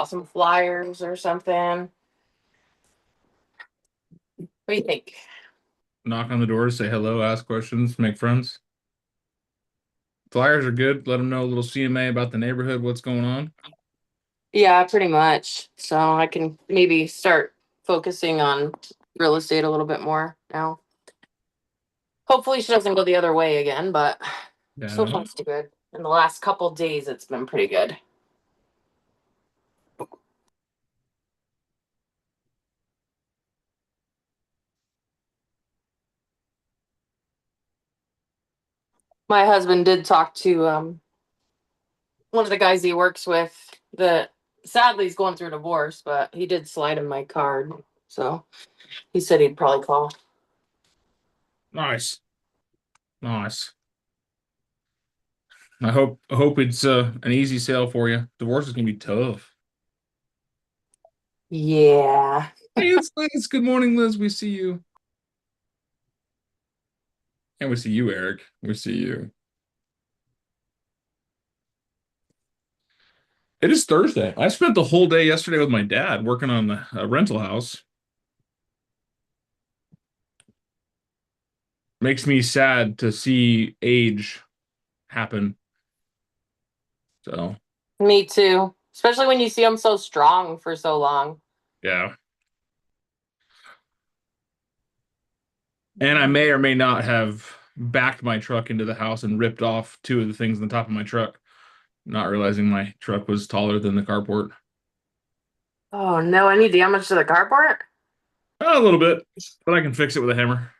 some flyers or something. What do you think? Knock on the doors, say hello, ask questions, make friends. Flyers are good. Let them know a little CMA about the neighborhood, what's going on. Yeah, pretty much. So I can maybe start focusing on real estate a little bit more now. Hopefully she doesn't go the other way again, but so Yeah. far so good. In the last couple days, it's been pretty good. My husband did talk to one of the guys he works with that sadly is going through a divorce, but he did slide him my card. So he said he'd probably call. Nice. Nice. I hope it's an easy sale for you. Divorce is gonna be tough. Yeah. Hey, it's Liz. Good morning, Liz. We see you. And we see you, Eric. We see you. It is Thursday. I spent the whole day yesterday with my dad working on the rental house. Makes me sad to see age happen. So, Me too. Especially when you see him so strong for so long. yeah. And I may or may not have backed my truck into the house and ripped off two of the things on the top of my truck, not realizing my truck was taller than the carport. Oh no, any damage to the carport? A little bit, but I can fix it with a hammer.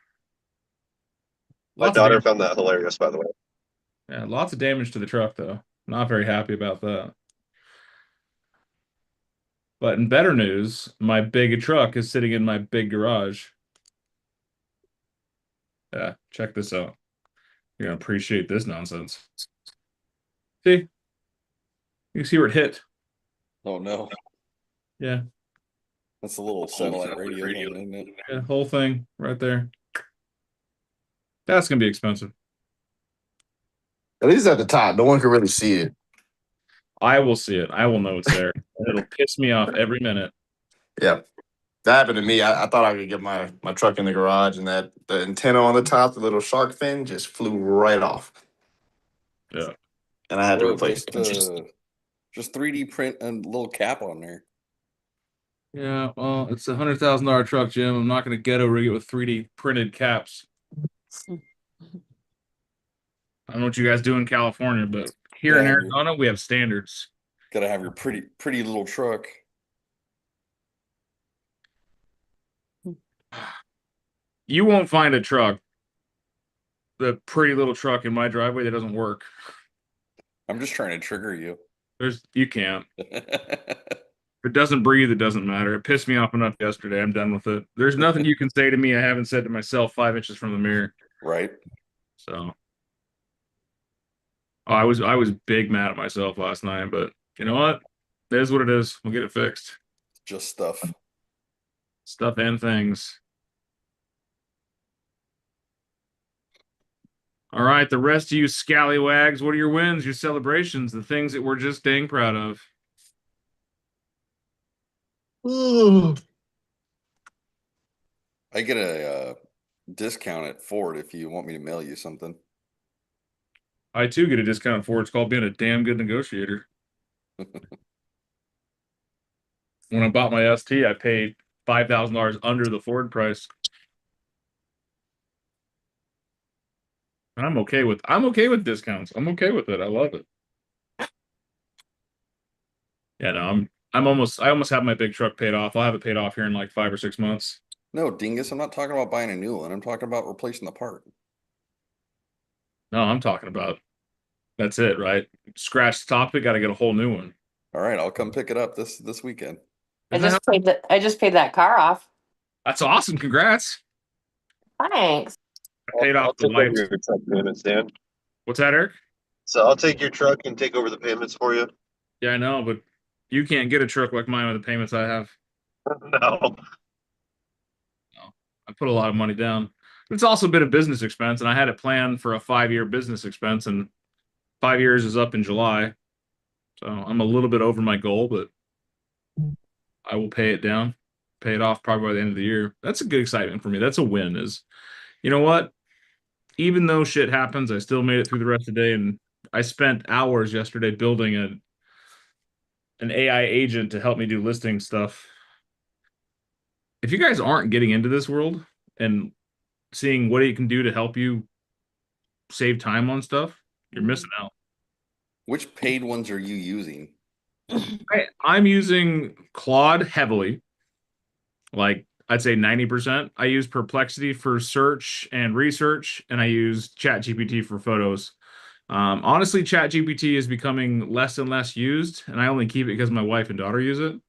My Lots of daughter damage. found that hilarious, by the way. Yeah, lots of damage to the truck though. Not very happy about that. But in better news, my big truck is sitting in my big garage. Yeah, check this out. You're gonna appreciate this nonsense. See? You can see where it hit. Oh no, Yeah, that's a little satellite radio thing, isn't it? yeah, whole thing right there. That's gonna be expensive. At least at the top, no one can really see it. I will see it. I will know it's there. And it'll piss me off every minute. Yeah. That happened to me. I thought I could get my truck in the garage, and that the antenna on the top, the little shark fin, just flew right off. Yeah. And I had to Or replace it. just 3D print a little cap on there. Yeah, well, it's $100,000 truck, Jim. I'm not gonna ghetto rig it with 3D printed caps. I don't know what you guys do in California, but here in Yeah, Arizona, we have standards. Gotta have your pretty little truck. You won't find a truck, the pretty little truck in my driveway that doesn't work. I'm just trying to trigger you. You can't. If it doesn't breathe, it doesn't matter. It pissed me off enough yesterday. I'm done with it. There's nothing you can say to me I haven't said to myself 5 inches from the mirror. Right? So, I was big mad at myself last night, but you know what? It is what it is. We'll get it fixed. Just stuff. Stuff and things. All right, the rest of you scallywags, what are your wins, your celebrations, the things that we're just dang proud of? I get a discount at Ford if you want me to mail you something. I too get a discount for it. It's called being a damn good negotiator. When I bought my ST, I paid $5,000 under the Ford price. And I'm okay with discounts. I'm okay with it. I love it. Yeah, no, I almost have my big truck paid off. I'll have it paid off here in like 5 or 6 months. No, dingus, I'm not talking about buying a new one. I'm talking about replacing the part. No, I'm talking about that's it, right? Scratch the top, it got to get a whole new one. All right, I'll come pick it up this weekend. I just paid that car off. That's awesome. Congrats. Thanks. I paid I'll off the take over lights. your truck payments, Dan. What's that, Eric? So I'll take your truck and take over the payments for you. Yeah, I know, but you can't get a truck like mine with the payments I have. No. I put a lot of money down. It's also been a business expense, and I had it planned for a 5-year business expense, and 5 years is up in July. So I'm a little bit over my goal, but I will pay it down, pay it off probably by the end of the year. That's a good excitement for me. That's a win. Is you know what? Even though shit happens, I still made it through the rest of the day, and I spent hours yesterday building an AI agent to help me do listing stuff. If you guys aren't getting into this world and seeing what it can do to help you save time on stuff, you're missing out. Which paid ones are you using? I'm using Claude heavily, like I'd say 90%. I use Perplexity for search and research, and I use ChatGPT for photos. Honestly, ChatGPT is becoming less and less used, and I only keep it because my wife and daughter use it.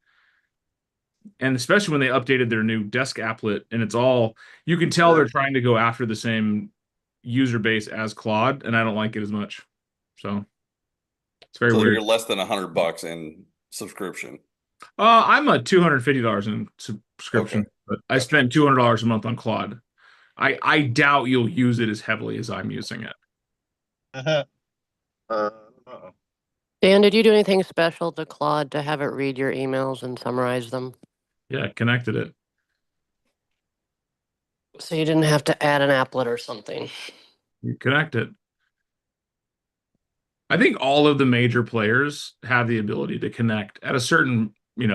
And especially when they updated their new desk applet, and it's all you can tell they're trying to go after the same user base as Claude, and I don't like it as much. So it's very So weird. you're less than $100 in subscription. I'm a $250 in subscription, Okay. but I spend $200 a month on Claude. I doubt you'll use it as heavily as I'm using it. Uh, Dan, did you do anything special to Claude to have it read your emails and summarize them? Yeah, connected it. So you didn't have to add an applet or something. You connect it. I think all of the major players have the ability to connect at a certain,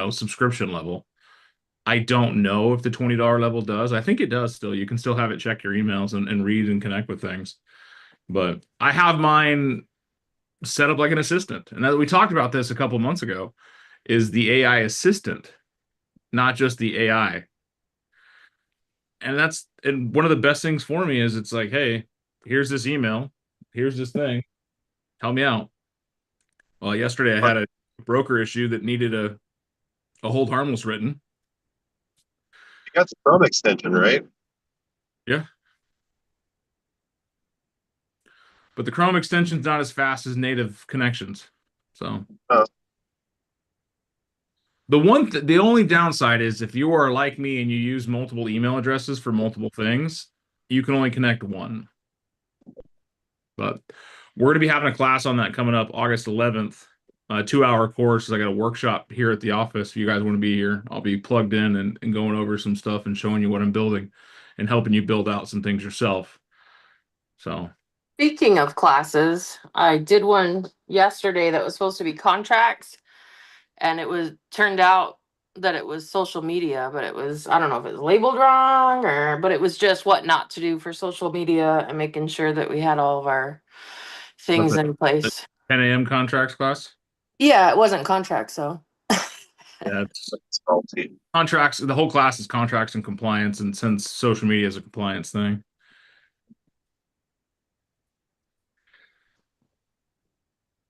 subscription level. I don't know if the $20 level does. I think it does still. You can still have it check your emails and read and connect with things. But I have mine set up like an assistant. And we talked about this a couple months ago, is the AI assistant, not just the AI. And one of the best things for me is it's like, hey, here's this email, here's this thing, help me out. Well, yesterday I had a broker issue that needed a hold harmless written. You got the Chrome extension, right? Yeah. But the Chrome extension's not as fast as native connections. So Oh. the only downside is if you are like me and you use multiple email addresses for multiple things, you can only connect one. But we're going to be having a class on that coming up August 11th, a 2-hour course. I got a workshop here at the office. If you guys want to be here, I'll be plugged in and going over some stuff and showing you what I'm building and helping you build out some things yourself. So Speaking of classes, I did one yesterday that was supposed to be contracts, and turned out that it was social media, but I don't know if it was labeled wrong but it was just what not to do for social media and making sure that we had all of our things What's in place. 10 a.m. contracts class. Yeah, it wasn't contracts, so. Yeah, it's It's faulty. contracts. The whole class is contracts and compliance, and since social media is a compliance thing.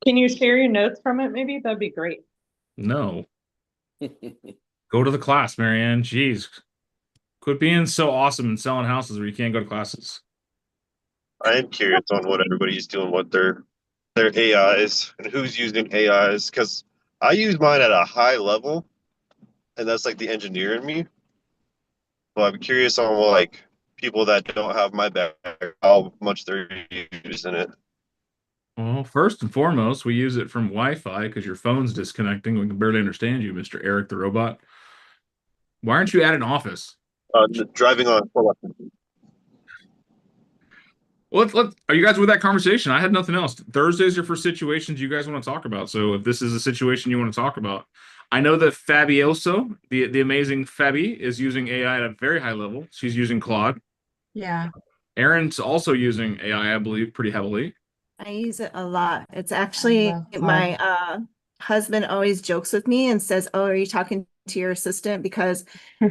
Can you share your notes from it? Maybe that'd be great. No. Go to the class, Marianne. Jeez. Quit being so awesome and selling houses where you can't go to classes. I am curious on what everybody's doing with their AIs and who's using AIs, because I use mine at a high level, and that's like the engineer in me. Well, I'm curious on like people that don't have my background, how much they're using it. Well, first and foremost, we use it from Wi-Fi because your phone's disconnecting. We can barely understand you, Mr. Eric the robot. Why aren't you at an office? Driving on. Well, are you guys with that conversation? I had nothing else. Thursdays are for situations you guys want to talk about. So if this is a situation you want to talk about, I know that Fabioso, the amazing Fabi, is using AI at a very high level. She's using Claude. Yeah, Aaron's also using AI, I believe, pretty heavily. I use it a lot. It's actually love my husband always jokes with me and says, "Oh, are you talking to your assistant?" Because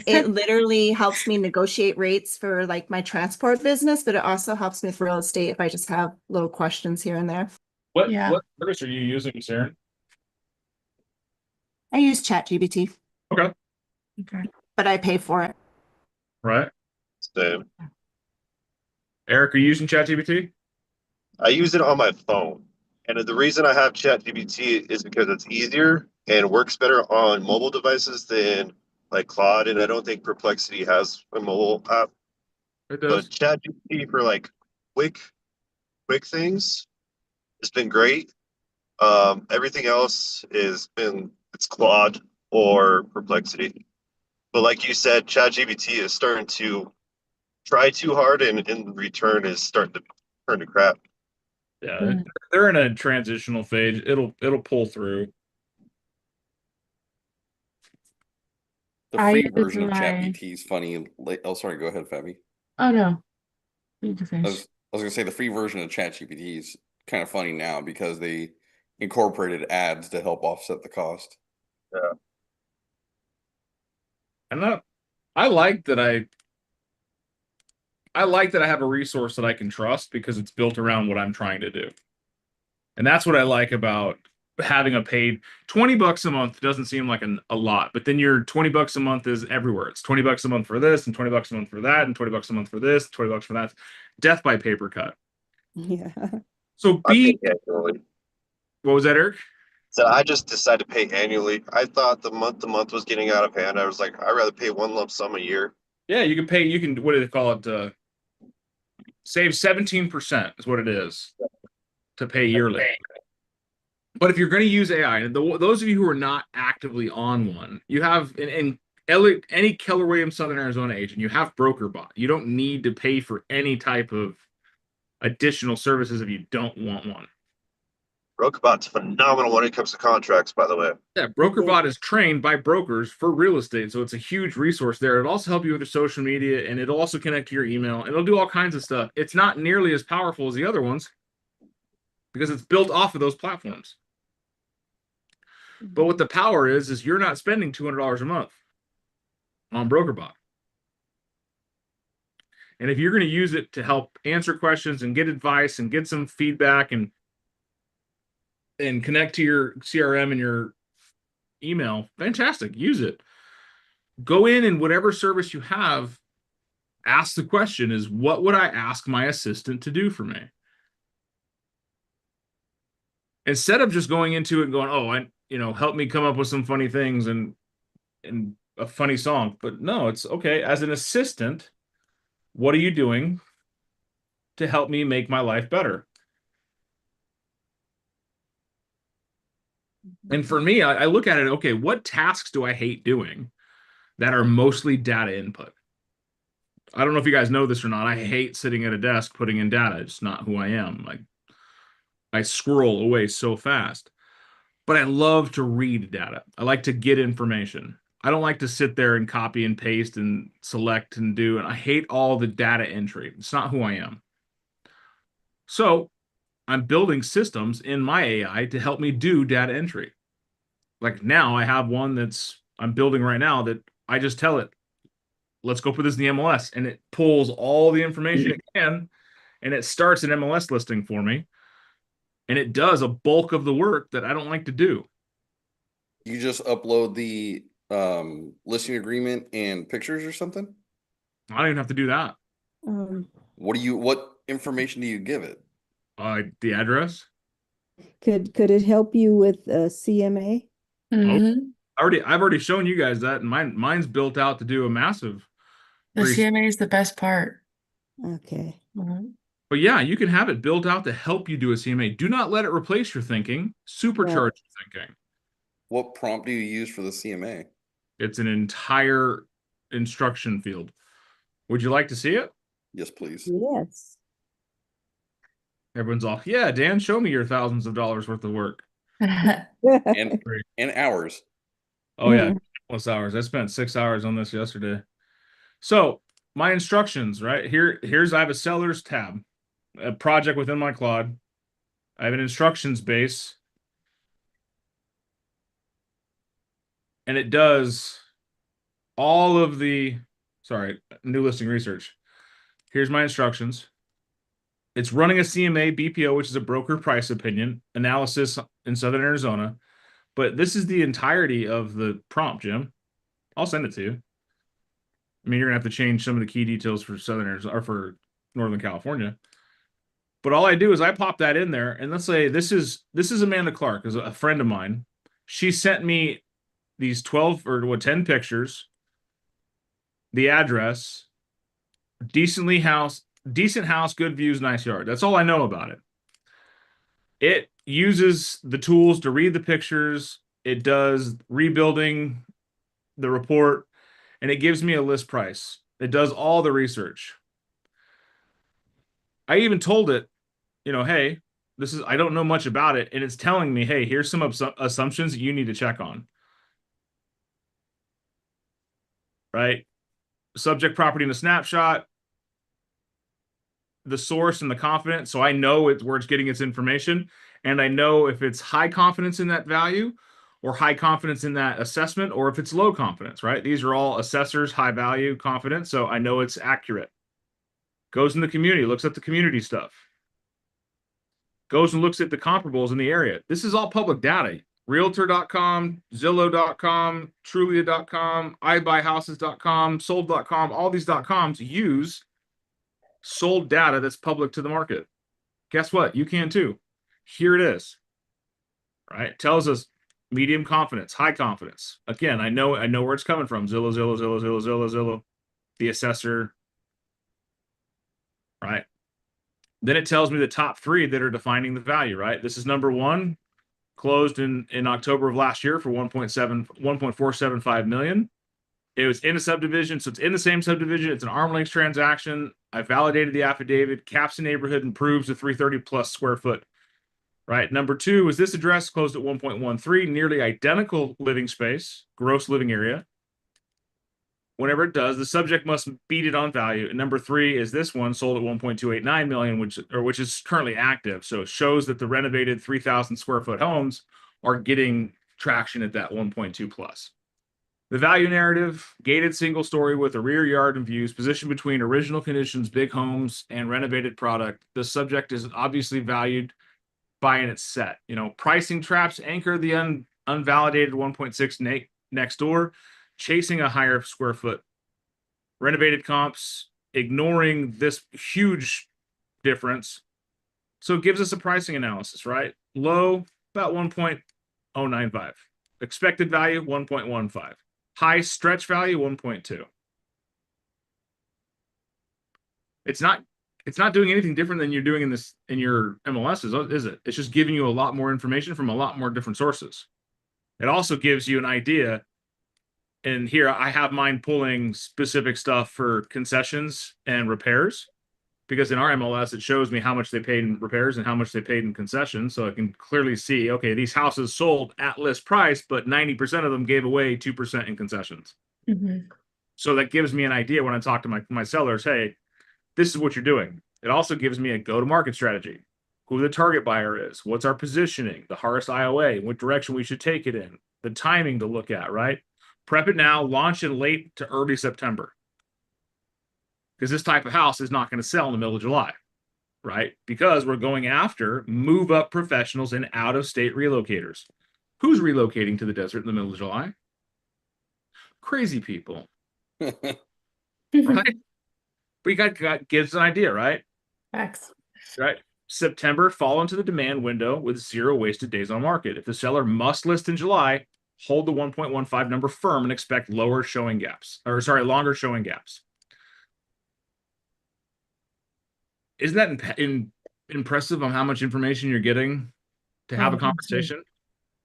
it literally helps me negotiate rates for like my transport business, but it also helps me with real estate if I just have little questions here and there. What Yeah. service are you using, Aaron? I use ChatGPT, Okay. but I pay for it. Right. Same. Eric, are you using ChatGPT? I use it on my phone. And the reason I have ChatGPT is because it's easier and works better on mobile devices than like Claude. And I don't think Perplexity has a mobile app. It But does. ChatGPT for like quick things has been great. Everything else it's Claude or Perplexity. But like you said, ChatGPT is starting to try too hard, and in return is starting to turn to crap. Yeah, they're in a transitional phase. It'll pull through. The I free use version of my- ChatGPT is funny. Oh, sorry. Go ahead, Fabi. Oh no. You can I finish. was gonna say the free version of ChatGPT is kind of funny now because they incorporated ads to help offset the cost. And I like that I like that I have a resource that I can trust because it's built around what I'm trying to do. And that's what I like about having a paid $20 a month doesn't seem like a lot, but then your $20 a month is everywhere. It's $20 a month for this and $20 a month for that and $20 a month for this, $20 for that. Death by paper cut. Yeah. So I pay annually. what was that, Eric? So I just decided to pay annually. I thought the month was getting out of hand. I was like, I'd rather pay one lump sum a year. Yeah, you can what do they call it? Save 17% is what it is to pay yearly. But if you're going to use AI, and those of you who are not actively on one, you have in any Keller Williams Southern Arizona agent, you have BrokerBot. You don't need to pay for any type of additional services if you don't want one. BrokerBot's phenomenal when it comes to contracts, by the way. Yeah, BrokerBot is trained by brokers for real estate, so it's a huge resource there. It'll also help you with your social media, and it'll also connect to your email. It'll do all kinds of stuff. It's not nearly as powerful as the other ones because it's built off of those platforms. But what the power is you're not spending $200 a month on BrokerBot. And if you're going to use it to help answer questions and get advice and get some feedback and connect to your CRM and your email, fantastic. Use it. Go in and whatever service you have, ask the question is, what would I ask my assistant to do for me? Instead of just going into it and going, oh, help me come up with some funny things and a funny song. But no, it's okay. As an assistant, what are you doing to help me make my life better? And for me, I look at it, okay, what tasks do I hate doing that are mostly data input? I don't know if you guys know this or not. I hate sitting at a desk putting in data. It's not who I am. I scroll away so fast. But I love to read data. I like to get information. I don't like to sit there and copy and paste and select and do. And I hate all the data entry. It's not who I am. So I'm building systems in my AI to help me do data entry. Like now I have one I'm building right now that I just tell it, let's go put this in the MLS. And it pulls all the information it can. And it starts an MLS listing for me. And it does a bulk of the work that I don't like to do. You just upload the listing agreement and pictures or something? I don't even have to do that. What information do you give it? The address. Could it help you with CMA? Mm-hmm. I've already shown you guys that, and mine's built out to do a massive. The CMA is the best part. Okay. Mm-hmm. But yeah, you can have it built out to help you do a CMA. Do not let it replace your thinking. Supercharge your thinking. What prompt do you use for the CMA? It's an entire instruction field. Would you like to see it? Yes, please. Yes. Everyone's off. Yeah, Dan, show me your thousands of dollars worth of work. And hours. Oh yeah, plus hours. I spent 6 hours on this yesterday. So my instructions, right? Here's I have a sellers tab, a project within my Claude. I have an instructions base. And it does all of the, new listing research. Here's my instructions. It's running a CMA BPO, which is a broker price opinion analysis in Southern Arizona. But this is the entirety of the prompt, Jim. I'll send it to you. I mean, you're gonna have to change some of the key details for Southern Arizona or for Northern California. But all I do is I pop that in there, and let's say this is Amanda Clark, is a friend of mine. She sent me these 10 pictures, the address, decent house, good views, nice yard. That's all I know about it. It uses the tools to read the pictures. It does rebuilding the report, and it gives me a list price. It does all the research. I even told it, hey, I don't know much about it, and it's telling me, hey, here's some assumptions that you need to check on. Right? Subject property in a snapshot, the source and the confidence. So I know where it's getting its information, and I know if it's high confidence in that value or high confidence in that assessment, or if it's low confidence, right? These are all assessors, high value, confidence. So I know it's accurate. Goes in the community, looks at the community stuff. Goes and looks at the comparables in the area. This is all public data. Realtor.com, Zillow.com, Trulia.com, iBuyHouses.com, Sold.com, all these .coms use sold data that's public to the market. Guess what? You can too. Here it is. Right? It tells us medium confidence, high confidence. Again, I know where it's coming from. Zillow, the assessor. Right? Then it tells me the top 3 that are defining the value, right? This is number 1, closed in October of last year for 1.475 million. It was in a subdivision, so it's in the same subdivision. It's an arm's length transaction. I validated the affidavit, caps the neighborhood, and proves the 330 plus square foot. Right. Number 2 is this address closed at 1.13, nearly identical living space, gross living area. Whenever it does, the subject must beat it on value. And number 3 is this one sold at 1.289 million, which is currently active. So it shows that the renovated 3,000 square foot homes are getting traction at that 1.2 plus. The value narrative, gated single story with a rear yard and views, positioned between original conditions, big homes, and renovated product. The subject is obviously valued by in its set. Pricing traps anchor the unvalidated 1.6 next door, chasing a higher square foot. Renovated comps, ignoring this huge difference. So it gives us a pricing analysis, right? Low, about 1.095. Expected value, 1.15. High stretch value, 1.2. It's not doing anything different than you're doing in your MLSs, is it? It's just giving you a lot more information from a lot more different sources. It also gives you an idea. And here I have mine pulling specific stuff for concessions and repairs, because in our MLS, it shows me how much they paid in repairs and how much they paid in concessions. So I can clearly see, okay, these houses sold at list price, but 90% of them gave away 2% in concessions. Mm-hmm. So that gives me an idea when I talk to my sellers, hey, this is what you're doing. It also gives me a go-to-market strategy, who the target buyer is, what's our positioning, the hardest IOA, what direction we should take it in, the timing to look at, right? Prep it now, launch in late to early September. Because this type of house is not going to sell in the middle of July, right? Because we're going after move-up professionals and out-of-state relocators. Who's relocating to the desert in the middle of July? Crazy people, right? We got gives an idea, right? Facts. Right. September, fall into the demand window with 0 wasted days on market. If the seller must list in July, hold the 1.15 number firm and expect longer showing gaps. Isn't that impressive on how much information you're getting to have a conversation?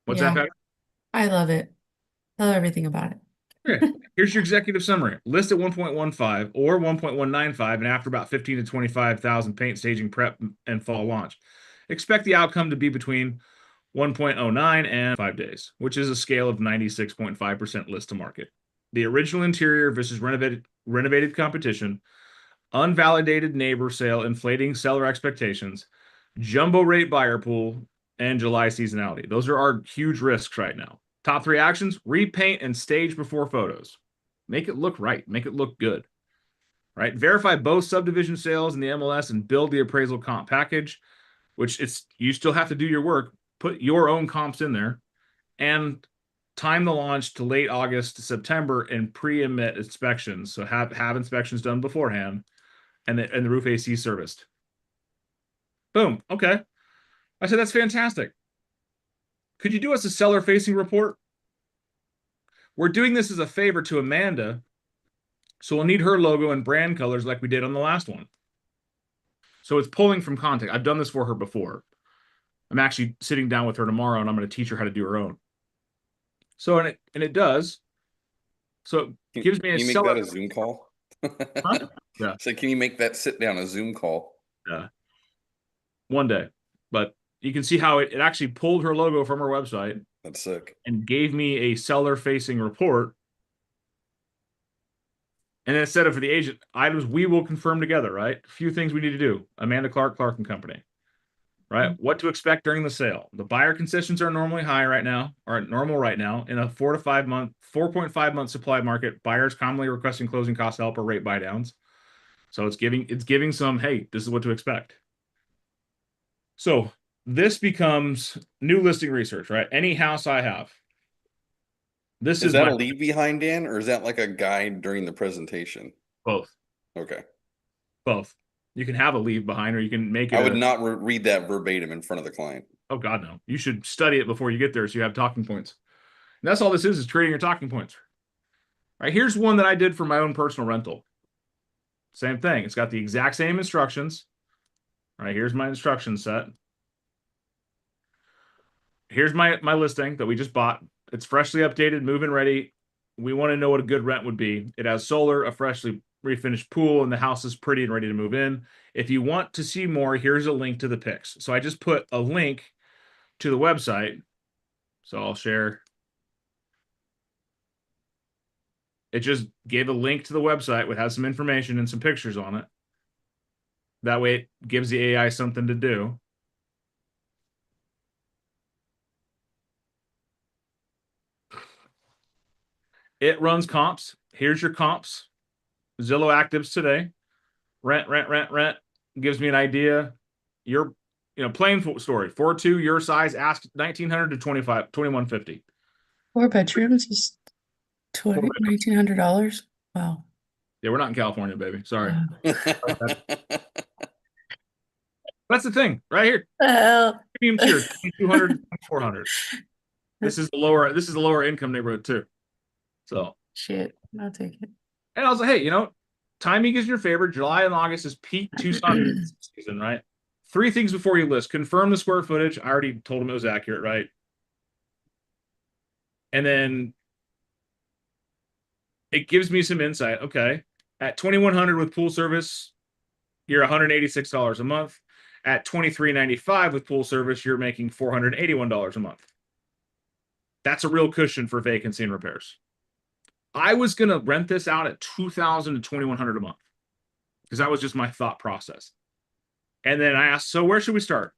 What's that, Pat? I love it. Love everything about it. Okay. Here's your executive summary. List at 1.15 or 1.195, and after about 15 to 25,000 paint, staging, prep, and fall launch. Expect the outcome to be between 1.09 and 5 days, which is a scale of 96.5% list to market. The original interior versus renovated competition, unvalidated neighbor sale, inflating seller expectations, jumbo rate buyer pool, and July seasonality. Those are our huge risks right now. Top 3 actions: repaint and stage before photos. Make it look right. Make it look good. Right? Verify both subdivision sales in the MLS and build the appraisal comp package, which you still have to do your work. Put your own comps in there, and time the launch to late August to September and pre-emit inspections. So have inspections done beforehand, and the roof AC serviced. Boom. Okay. I said, that's fantastic. Could you do us a seller-facing report? We're doing this as a favor to Amanda, so we'll need her logo and brand colors like we did on the last one. So it's pulling from content. I've done this for her before. I'm actually sitting down with her tomorrow, and I'm going to teach her how to do her own. So, and it does. So it gives me a Can you make seller. that a Zoom call? Huh? Yeah. So can you make that sit down a Zoom call? Yeah. One day. But you can see how it actually pulled her logo from her website That's sick. and gave me a seller facing report. And then it said it for the agent, items we will confirm together, right? A few things we need to do. Amanda Clark and Company, right? What to expect during the sale. The buyer concessions are normally high right now, or normal right now. In a 4.5 month supply market, buyers commonly requesting closing cost help or rate buy downs. So it's giving some, hey, this is what to expect. So this becomes new listing research, right? Any house I have. This Is is that my a leave behind, Dan, or is that like a guide during the presentation? both. Okay. Both. You can have a leave behind, or you can make it. I would not read that verbatim in front of the client. Oh God, no. You should study it before you get there so you have talking points. And that's all this is creating your talking points. All right, here's one that I did for my own personal rental. Same thing. It's got the exact same instructions. All right, here's my instruction set. Here's my listing that we just bought. It's freshly updated, move-in ready. We want to know what a good rent would be. It has solar, a freshly refinished pool, and the house is pretty and ready to move in. If you want to see more, here's a link to the pics. So I just put a link to the website. So I'll share. It just gave a link to the website, which has some information and some pictures on it. That way it gives the AI something to do. It runs comps. Here's your comps. Zillow actives today. Rent. Gives me an idea. Your, plain story. 4.2, your size, ask 1,900 to 2,150. 4 bedrooms is $1,900. Wow. Yeah, we're not in California, baby. Sorry. Wow. That's the thing right here. Premium tier, 2,200, 400. This is the lower income neighborhood too. So Shit, I'll take it. and I was like, hey, timing is in your favor. July and August is peak Tucson season, right? 3 things before you list. Confirm the square footage. I already told him it was accurate, right? And then it gives me some insight. Okay. At 2,100 with pool service, you're $186 a month. At $2,395 with pool service, you're making $481 a month. That's a real cushion for vacancy and repairs. I was going to rent this out at $2,000 to $2,100 a month because that was just my thought process. And then I asked, so where should we start?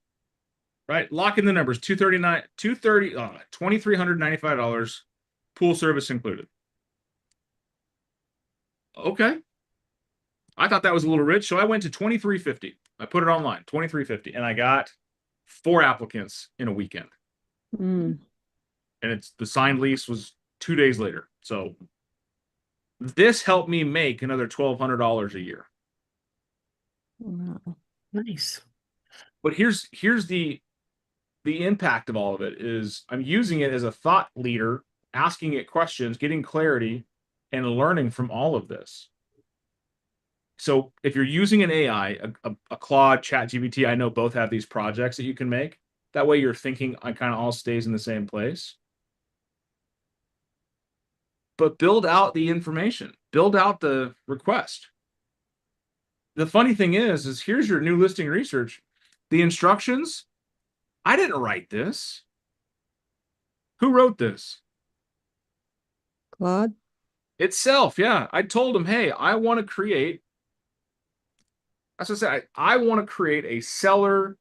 Right? Lock in the numbers, $2,395, pool service included. Okay. I thought that was a little rich, so I went to $2,350. I put it online, $2,350, and I got 4 applicants in a weekend. Mm. And the signed lease was 2 days later. So this helped me make another $1,200 a year. Wow. Nice. But here's the impact of all of it is I'm using it as a thought leader, asking it questions, getting clarity, and learning from all of this. So if you're using an AI, a Claude, ChatGPT, I know both have these projects that you can make. That way your thinking kind of all stays in the same place. But build out the information, build out the request. The funny thing is here's your new listing research. The instructions, I didn't write this. Who wrote this? Claude? Itself, yeah. I told him, hey, I want to create, as I said, I want to create a seller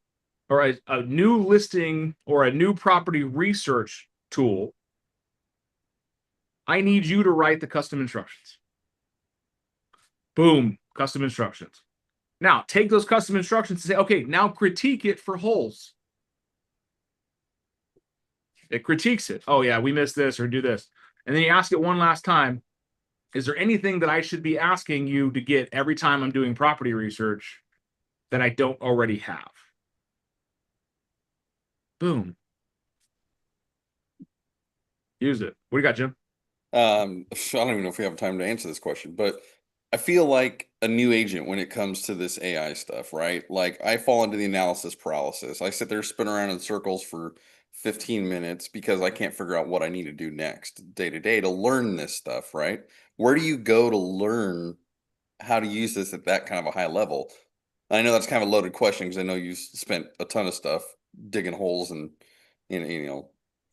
or a new listing or a new property research tool. I need you to write the custom instructions. Boom, custom instructions. Now, take those custom instructions and say, okay, now critique it for holes. It critiques it. Oh, yeah, we missed this or do this. And then you ask it one last time, is there anything that I should be asking you to get every time I'm doing property research that I don't already have? Boom. Use it. What do you got, Jim? I don't even know if we have time to answer this question, but I feel like a new agent when it comes to this AI stuff, right? Like I fall into the analysis paralysis. I sit there, spin around in circles for 15 minutes because I can't figure out what I need to do next day to day to learn this stuff, right? Where do you go to learn how to use this at that kind of a high level? I know that's kind of a loaded question because I know you spent a ton of stuff digging holes and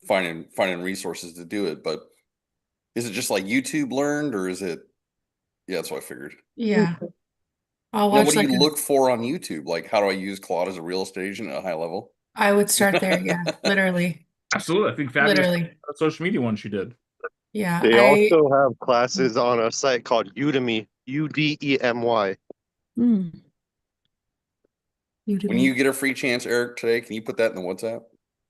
finding resources to do it. But is it just like YouTube learned, or is it? Yeah, that's what I figured. Yeah. I'll Now, watch what do like you look for on YouTube? Like, how do I use Claude as a real estate agent at a high level? I would start there. Yeah, literally. Absolutely. I think fabulous Literally. social media one she did. Yeah. They also have classes on a site called Udemy, Udemy. Hmm. When you get a free chance, Eric, today, can you put that in the WhatsApp?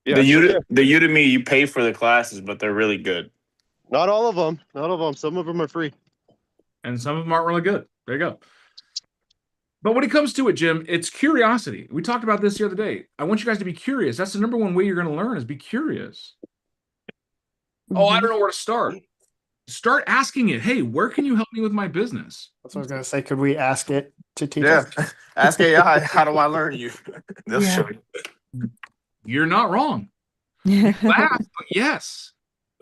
Yeah, the sure, the Udemy, you pay for the classes, but they're really good. Not all of them. Not all of them. Some of them are free. And some of them aren't really good. There you go. But when it comes to it, Jim, it's curiosity. We talked about this the other day. I want you guys to be curious. That's the number one way you're going to learn is be curious. Oh, I don't know where to start. Start asking it. Hey, where can you help me with my business? That's what I was gonna say. Could we ask it to teach Yeah. us? Ask AI, how do I learn you? They'll Yeah. show you. You're not wrong. Laugh, but yes.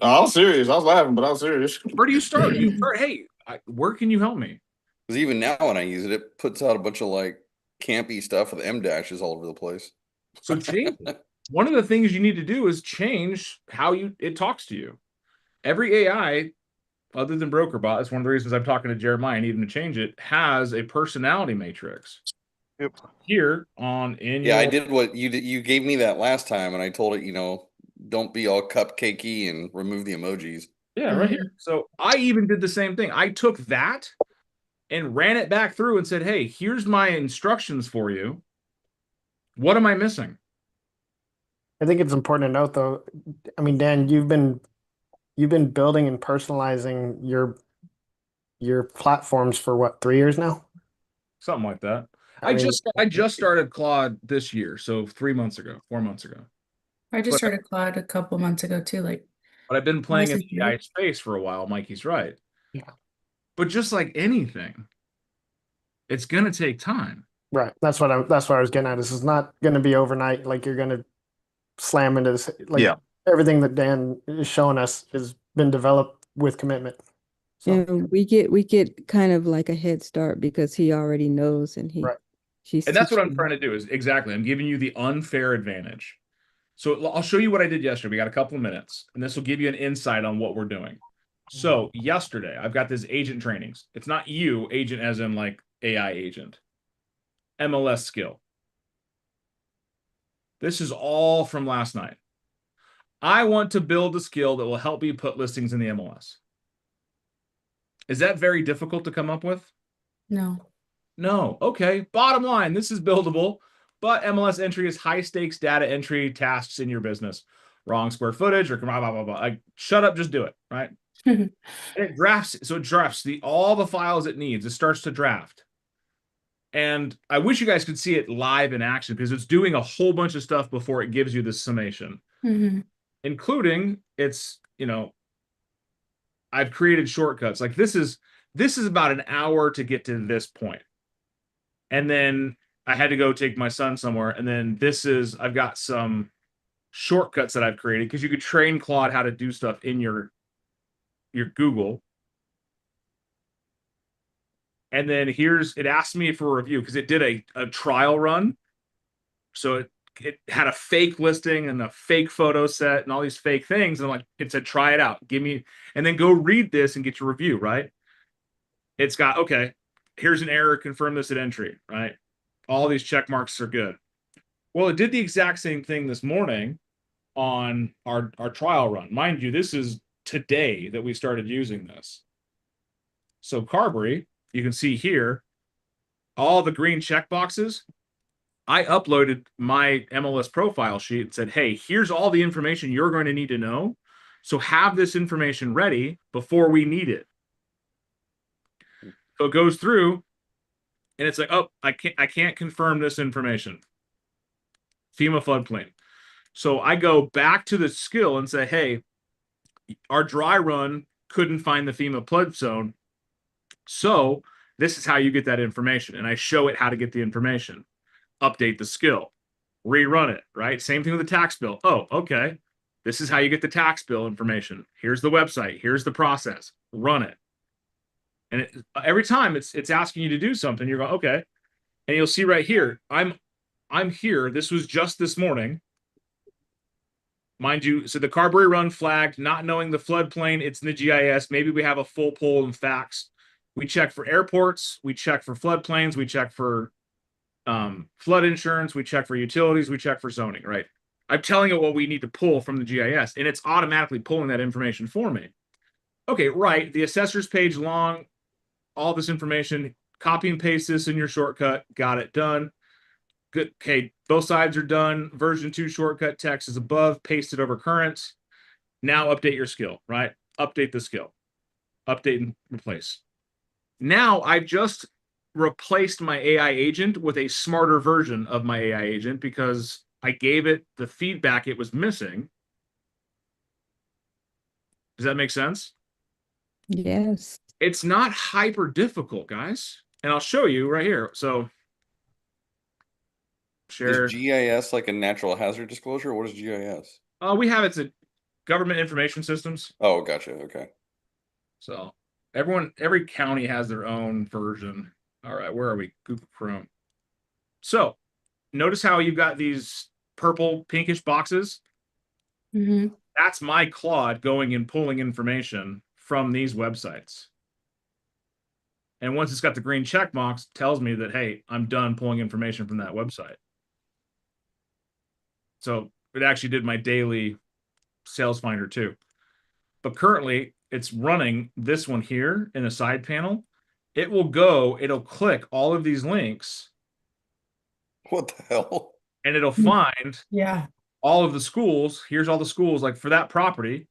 I was serious. I was laughing, but I was serious. Where do you start? You start, hey, where can you help me? Because even now when I use it, it puts out a bunch of like campy stuff with M dashes all over the place. So change it. One of the things you need to do is change how it talks to you. Every AI, other than BrokerBot, that's one of the reasons I'm talking to Jeremiah and need him to change it, has a personality matrix. Yep. Here on Yeah, I did what you did. You gave me that last time, and I told it, don't be all cupcakey and remove the emojis. Yeah, right here. So I even did the same thing. I took that and ran it back through and said, hey, here's my instructions for you. What am I missing? I think it's important to note, though. I mean, Dan, you've been building and personalizing your platforms for what, 3 years now? Something like that. I mean- I just started Claude this year, so 4 months ago. I just started Claude a couple months ago too. But I've been playing in the Honestly, AI space for a while. Mikey's right. Yeah. But just like anything, it's gonna take time. Right. That's what I was getting at. This is not going to be overnight. Like you're going to slam into this. Like Yeah. everything that Dan is showing us has been developed with commitment. So, And we get kind of like a head start because he already knows and Right. she's And that's what I'm teaching trying to do is exactly. I'm giving you the unfair advantage. So I'll show you what I did yesterday. We got a couple of minutes, and this will give you an insight on what we're doing. So yesterday, I've got this agent trainings. It's not you, agent as in like AI agent. MLS skill. This is all from last night. I want to build a skill that will help me put listings in the MLS. Is that very difficult to come up with? No. No. Okay. Bottom line, this is buildable, but MLS entry is high stakes data entry tasks in your business. Wrong square footage or blah, blah, blah, blah. Like, shut up, just do it, right? And it drafts. So it drafts all the files it needs. It starts to draft. And I wish you guys could see it live in action because it's doing a whole bunch of stuff before it gives you the summation, including I've created shortcuts. Like this is about an hour to get to this point. And then I had to go take my son somewhere. And then I've got some shortcuts that I've created because you could train Claude how to do stuff in your Google. And then it asked me for a review because it did a trial run. So it had a fake listing and a fake photo set and all these fake things. And it said, try it out. And then go read this and get your review, right? It's got, okay, here's an error, confirm this at entry, right? All these check marks are good. Well, it did the exact same thing this morning on our trial run. Mind you, this is today that we started using this. So Carberry, you can see here, all the green check boxes. I uploaded my MLS profile sheet and said, hey, here's all the information you're going to need to know. So have this information ready before we need it. So it goes through and it's like, oh, I can't confirm this information. FEMA floodplain. So I go back to the skill and say, hey, our dry run couldn't find the FEMA flood zone. So this is how you get that information. And I show it how to get the information. Update the skill. rerun it, right? Same thing with the tax bill. Oh, okay. This is how you get the tax bill information. Here's the website. Here's the process. Run it. And every time it's asking you to do something, you're going, okay. And you'll see right here, I'm here. This was just this morning. Mind you, so the Carberry run flagged, not knowing the floodplain, it's in the GIS. Maybe we have a full poll and facts. We check for airports, we check for floodplains, we check for flood insurance, we check for utilities, we check for zoning, right? I'm telling it what we need to pull from the GIS, and it's automatically pulling that information for me. Okay, right. The assessor's page long, all this information, copy and paste this in your shortcut, got it done. Good. Okay, both sides are done. Version 2 shortcut text is above, paste it over current. Now update your skill, right? Update the skill. Update and replace. Now I've just replaced my AI agent with a smarter version of my AI agent because I gave it the feedback it was missing. Does that make sense? Yes. It's not hyper difficult, guys. And I'll show you right here. So share. Is GIS like a natural hazard disclosure? What is GIS? We have it's a government information systems. Oh, gotcha. Okay. So every county has their own version. All right, where are we? Google Chrome. So notice how you've got these purple pinkish boxes. Mm-hmm. That's my Claude going and pulling information from these websites. And once it's got the green check box, tells me that, hey, I'm done pulling information from that website. So it actually did my daily sales finder too. But currently it's running this one here in the side panel. It will go, it'll click all of these links. What the hell? And it'll find Yeah. all of the schools. Here's all the schools, like for that property.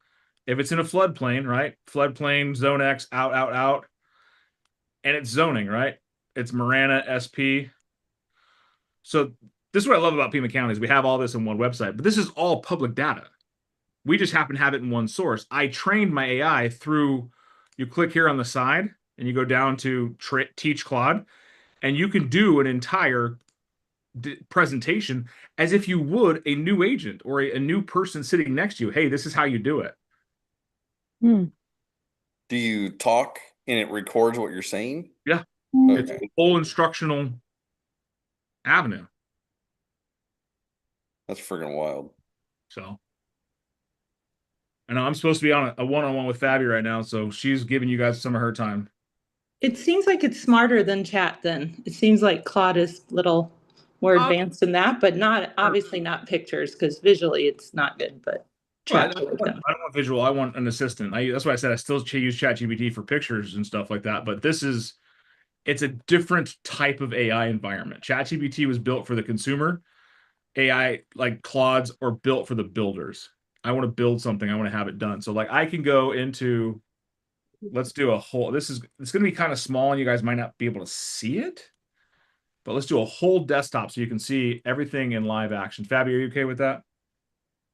If it's in a floodplain, right? Floodplain, zone X, out. And it's zoning, right? It's Marana, SP. So this is what I love about Pima County is we have all this in one website, but this is all public data. We just happen to have it in one source. I trained my AI through, you click here on the side and you go down to Teach Claude, and you can do an entire presentation as if you would a new agent or a new person sitting next to you. Hey, this is how you do it. Do you talk and it records what you're saying? Yeah. Okay. It's a whole instructional avenue. That's freaking wild. So I know I'm supposed to be on a one-on-one with Fabi right now, so she's giving you guys some of her time. It seems like it's smarter than chat then. It seems like Claude is a little more advanced in that, but not obviously not pictures because visually it's not good, but Well, chat. I don't want visual. I want an assistant. That's why I said I still use ChatGPT for pictures and stuff like that. But it's a different type of AI environment. ChatGPT was built for the consumer. AI like Claude's are built for the builders. I want to build something. I want to have it done. So like I can go into, let's do a whole, it's going to be kind of small and you guys might not be able to see it, but let's do a whole desktop so you can see everything in live action. Fabi, are you okay with that?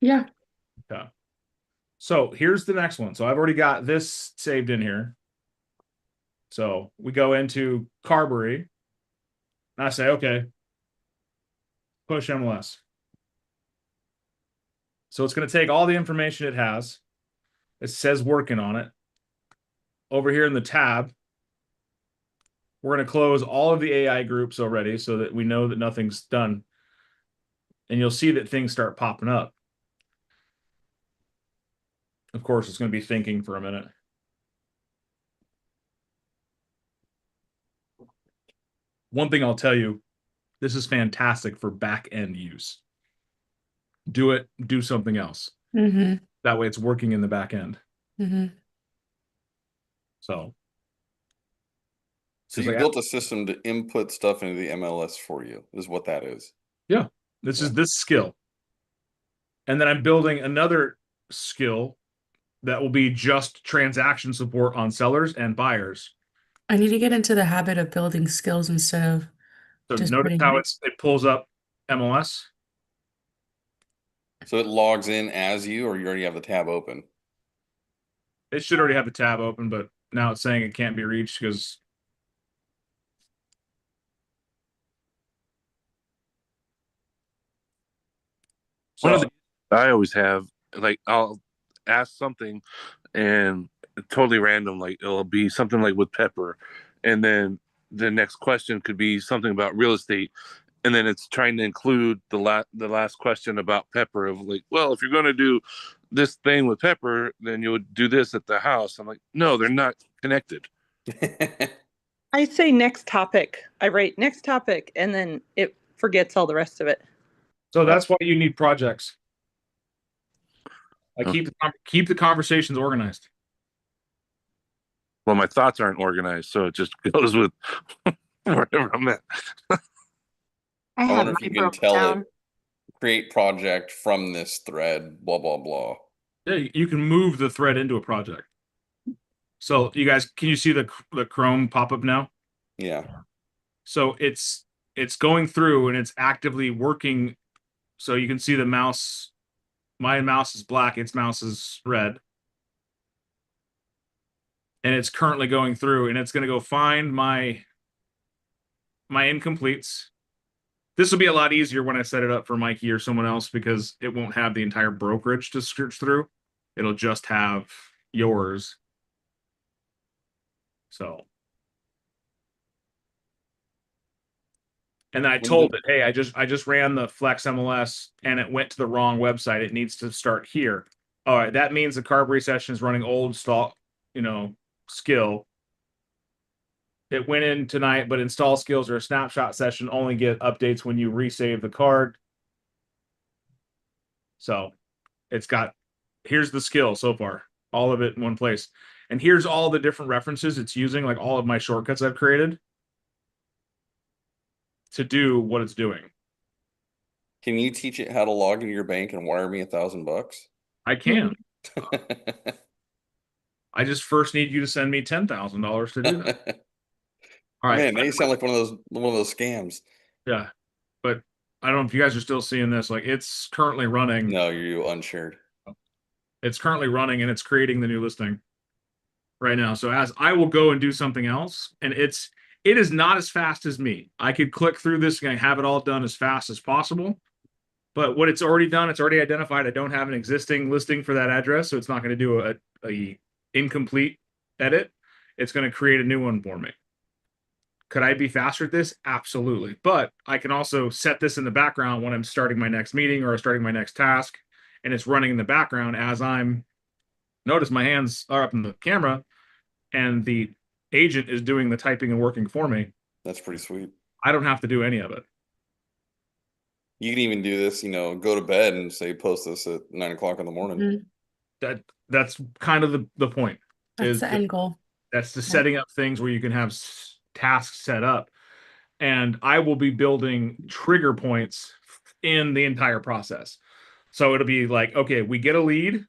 Yeah. Okay. So here's the next one. So I've already got this saved in here. So we go into Carberry and I say, okay, push MLS. So it's going to take all the information it has. It says working on it. Over here in the tab, we're going to close all of the AI groups already so that we know that nothing's done. And you'll see that things start popping up. Of course, it's going to be thinking for a minute. One thing I'll tell you, this is fantastic for back-end use. Do something else. Mm-hmm. That way it's working in the back end. Mm-hmm. So you built a system to input stuff into the MLS for you, is what that is. Yeah. This is this skill. And then I'm building another skill that will be just transaction support on sellers and buyers. I need to get into the habit of building skills instead of So just notice putting how it- it pulls up MLS. So it logs in as you, or you already have the tab open? It should already have the tab open, but now it's saying it can't be reached because One of So the I always have, like, I'll ask something and totally random, like it'll be something like with pepper, and then the next question could be something about real estate, and then it's trying to include the last question about pepper of like, well, if you're going to do this thing with pepper, then you would do this at the house. I'm like, no, they're not connected. I say next topic. I write next topic and then it forgets all the rest of it. So that's why you need projects. Like Okay. keep the conversations organized. Well, my thoughts aren't organized, so it just goes with wherever I'm at. I wonder if you can tell it, create project from this thread, blah, blah, blah. Yeah, you can move the thread into a project. So you guys, can you see the Chrome pop up now? Yeah. So it's going through and it's actively working. So you can see the mouse. My mouse is black. Its mouse is red. And it's currently going through and it's going to go find my incompletes. This will be a lot easier when I set it up for Mikey or someone else because it won't have the entire brokerage to search through. It'll just have yours. So. And then I told it, hey, I just ran the Flex MLS and it went to the wrong website. It needs to start here. All right, that means the Carberry session is running old skill. It went in tonight, but install skills or a snapshot session only get updates when you resave the card. So it's got, here's the skill so far, all of it in one place. And here's all the different references it's using, like all of my shortcuts I've created to do what it's doing. Can you teach it how to log into your bank and wire me $1,000? I can. I just first need you to send me $10,000 to do that. All right. Man, they sound like one of those scams. Yeah, but I don't know if you guys are still seeing this. Like it's currently running. No, you unshared. It's currently running and it's creating the new listing right now. So as I will go and do something else, and it is not as fast as me. I could click through this and have it all done as fast as possible. But what it's already done, it's already identified I don't have an existing listing for that address, so it's not going to do a incomplete edit. It's going to create a new one for me. Could I be faster at this? Absolutely. But I can also set this in the background when I'm starting my next meeting or starting my next task, and it's running in the background as I'm, notice my hands are up in the camera, and the agent is doing the typing and working for me. That's pretty sweet. I don't have to do any of it. You can even do this, go to bed and say post this at 9 o'clock in the morning. That's kind of the point. That's the end goal. That's the setting up things where you can have tasks set up, and I will be building trigger points in the entire process. So it'll be like, okay, we get a lead,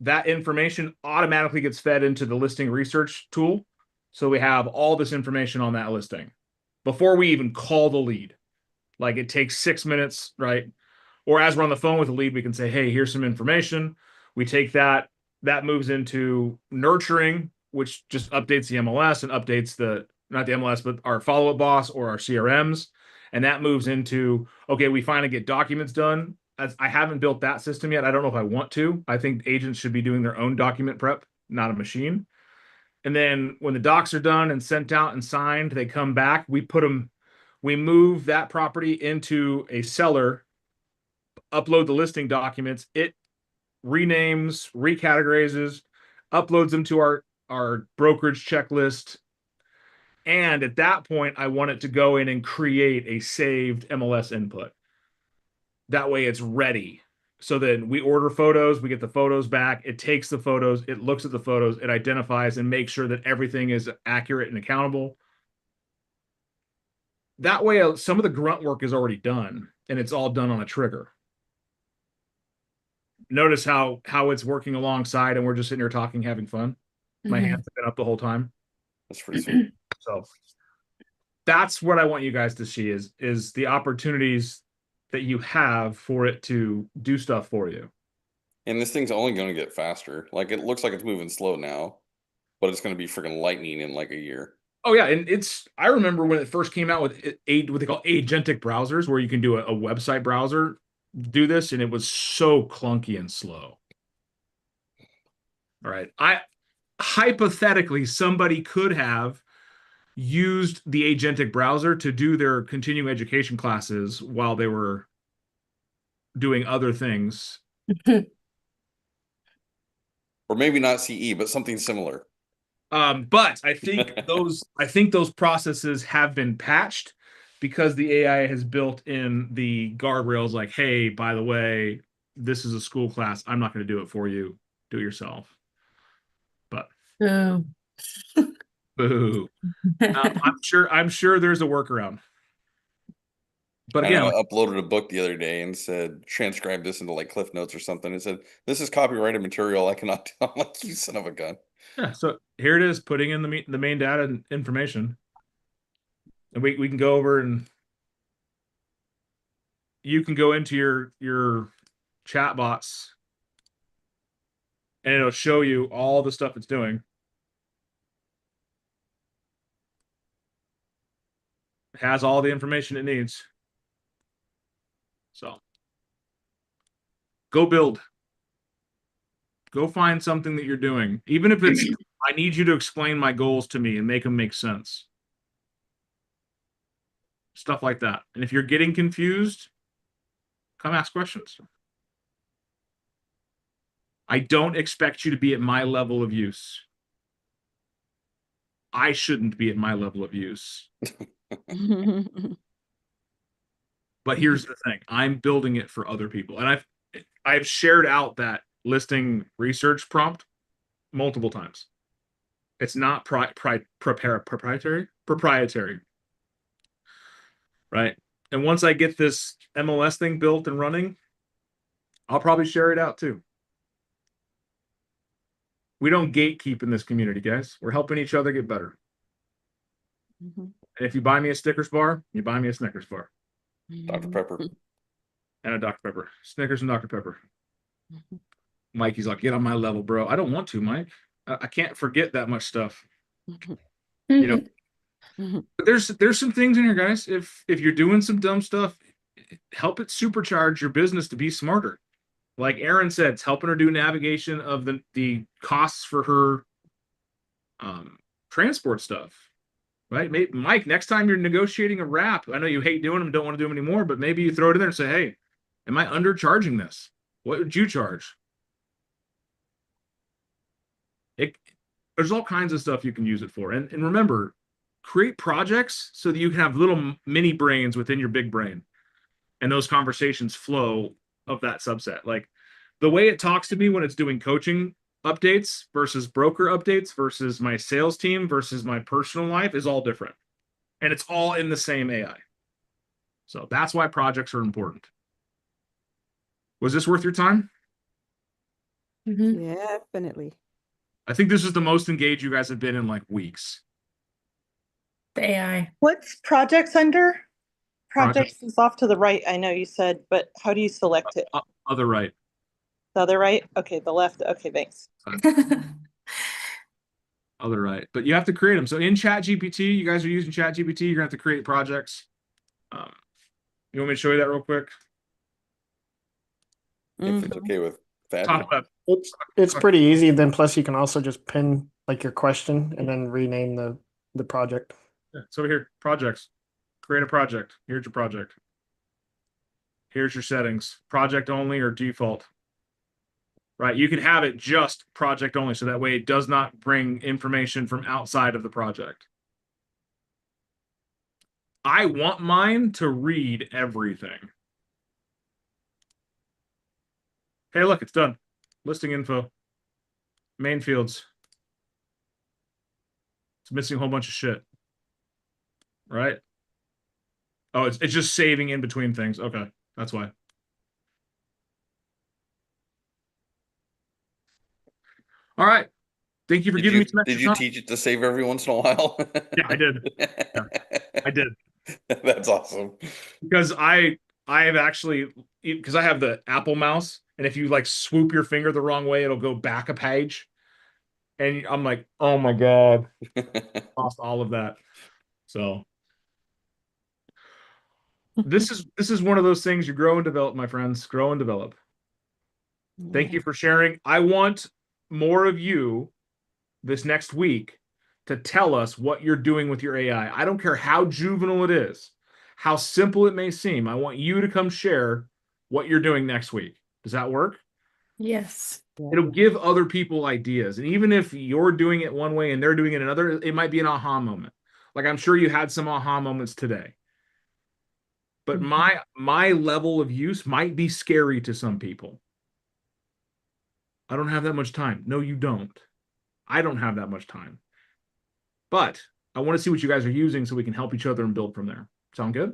that information automatically gets fed into the listing research tool. So we have all this information on that listing before we even call the lead. Like it takes 6 minutes, right? Or as we're on the phone with the lead, we can say, hey, here's some information. We take that moves into nurturing, which just updates the MLS and updates not the MLS, but our follow-up boss or our CRMs. And that moves into, okay, we finally get documents done. I haven't built that system yet. I don't know if I want to. I think agents should be doing their own document prep, not a machine. And then when the docs are done and sent out and signed, they come back. We move that property into a seller, upload the listing documents. It renames, recategorizes, uploads them to our brokerage checklist. And at that point, I want it to go in and create a saved MLS input. That way it's ready. So then we order photos, we get the photos back. It takes the photos, it looks at the photos, it identifies and makes sure that everything is accurate and accountable. That way, some of the grunt work is already done and it's all done on a trigger. Notice how it's working alongside and we're just sitting here talking, having fun. My hands have been up the whole time. That's pretty sweet. So that's what I want you guys to see is the opportunities that you have for it to do stuff for you. And this thing's only going to get faster. Like it looks like it's moving slow now, but it's going to be freaking lightning in like a year. Oh yeah, and I remember when it first came out with what they call agentic browsers, where you can do a website browser do this, and it was so clunky and slow. All right. Hypothetically, somebody could have used the agentic browser to do their continuing education classes while they were doing other things. Or maybe not CE, but something similar. But I think those processes have been patched because the AI has built in the guardrails like, hey, by the way, this is a school class. I'm not going to do it for you. Do it yourself. But Oh. boo. I'm sure there's a workaround. But I again, know, I uploaded a book the other day and said transcribe this into like Cliff Notes or something. It said this is copyrighted material. I cannot. I'm like, you son of a gun. yeah. So here it is, putting in the main data and information, and we can go over and you can go into your chat bots, and it'll show you all the stuff it's doing. It has all the information it needs. So go build. Go find something that you're doing. Even if it's, I need you to explain my goals to me and make them make sense. Stuff like that. And if you're getting confused, come ask questions. I don't expect you to be at my level of use. I shouldn't be at my level of use. But here's the thing. I'm building it for other people. And I've shared out that listing research prompt multiple times. It's not proprietary, right? And once I get this MLS thing built and running, I'll probably share it out too. We don't gatekeep in this community, guys. We're helping each other get better. And if you buy me a Snickers bar, you buy me a Snickers bar. Dr. Pepper. And a Dr. Pepper. Snickers and Dr. Pepper. Mikey's like, get on my level, bro. I don't want to, Mike. I can't forget that much stuff. You know, but there's some things in here, guys. If you're doing some dumb stuff, help it supercharge your business to be smarter. Like Erin said, it's helping her do navigation of the costs for her transport stuff. Right? Maybe, Mike, next time you're negotiating a wrap, I know you hate doing them, don't want to do them anymore, but maybe you throw it in there and say, hey, am I undercharging this? What would you charge? There's all kinds of stuff you can use it for. And remember, create projects so that you can have little mini brains within your big brain. And those conversations flow of that subset. Like the way it talks to me when it's doing coaching updates versus broker updates versus my sales team versus my personal life is all different. And it's all in the same AI. So that's why projects are important. Was this worth your time? Yeah, definitely. I think this is the most engaged you guys have been in like weeks. The AI. What's projects under? Projects. Projects is off to the right, I know you said, but how do you select it? Other right. The other right? Okay, the left. Okay, thanks. Other right. But you have to create them. So in ChatGPT, you guys are using ChatGPT, you're going to have to create projects. You want me to show you that real quick? If it's okay with that. Talk about It's pretty easy. Then plus you can also just pin like your question and then rename the project. Yeah, so over here, projects. Create a project. Here's your project. Here's your settings. Project only or default. Right? You can have it just project only, so that way it does not bring information from outside of the project. I want mine to read everything. Hey, look, it's done. Listing info. Main fields. It's missing a whole bunch of shit. Right? Oh, it's just saving in between things. Okay, that's why. All right. Thank you for giving me some extra Did you time. teach it to save every once in a while? Yeah, I did. Yeah, I did. That's awesome. Because I have actually, because I have the Apple mouse, and if you like swoop your finger the wrong way, it'll go back a page. And I'm like, oh my God, lost all of that. So, this is one of those things you grow and develop, my friends. Grow and develop. Thank you for sharing. I want more of you this next week to tell us what you're doing with your AI. I don't care how juvenile it is, how simple it may seem. I want you to come share what you're doing next week. Does that work? Yes. It'll give other people ideas. And even if you're doing it one way and they're doing it another, it might be an aha moment. Like I'm sure you had some aha moments today. But my level of use might be scary to some people. I don't have that much time. No, you don't. I don't have that much time. But I want to see what you guys are using so we can help each other and build from there. Sound good?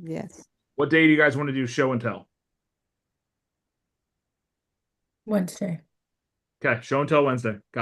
Yes. What day do you guys want to do show and tell? Wednesday. Okay, show and tell Wednesday. Got